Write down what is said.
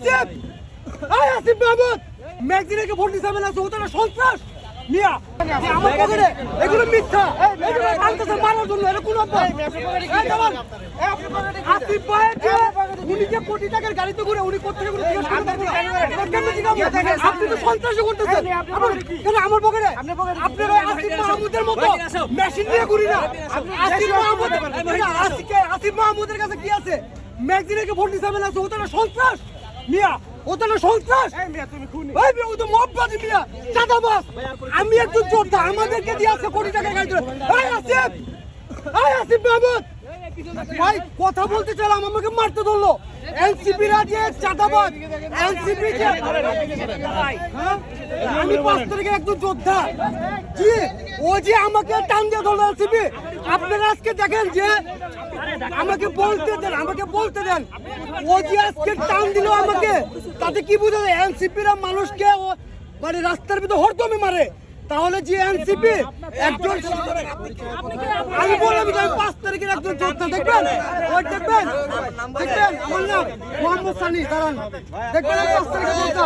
আসিফ এই আসিফ মাহমুদ ম্যাগজিনকে ভোট দিতে হবে না ওটা সন্ত্রাস মিয়া আমার পকেটে এগুলো মিথ্যা এগুলো আনতেছে মারার জন্য এটা কোন আসিফ ভাই উনি যে কোটি টাকার গাড়িতে ঘুরে উনি কোথেকে ঘুরে আপনি তো সন্ত্রাসী করতেছেন কেন আমার পকেটে আপনারা আসিফ মাহমুদের মতো মেশিন নিয়ে ঘুরি না আসিফ মাহমুদের কাছে কি আছে ম্যাগজিনকে ভোট দিতে হবে না ওটা সন্ত্রাস মিয়া ওটা সন্ত্রাস ও তো মহব্বতী মিয়া চাঁদাবাজ আমি একটু যোদ্ধা আমাদেরকে দিয়ে আছে কোটি টাকা গাড়ি আসিফ মাহমুদ ভাই কথা বলতে চাইলাম আমাকে মারতে ধরলো এনসিপি যে চাঁদাবাজ এনসিপি যে আমি 5 তারিখে একজন যোদ্ধা জি ও যে আমাকে টান দিয়ে ধরলো এনসিপি আপনারা আজকে দেখেন যে আমাকে বলতে দেন ও যে আজকে টান দিল আমাকে তাতে কি বুঝা যায় এনসিপিরা মানুষকে মানে রাস্তার ভিতরে হরদমে মারে তাহলে যে এনসিপি একজন আমি বললাম 5 তারিখের একজন যোদ্ধা দেখবেন আমার নাম মোহাম্মদ সানি দাঁড়ান দেখবেন 5 তারিখের যোদ্ধা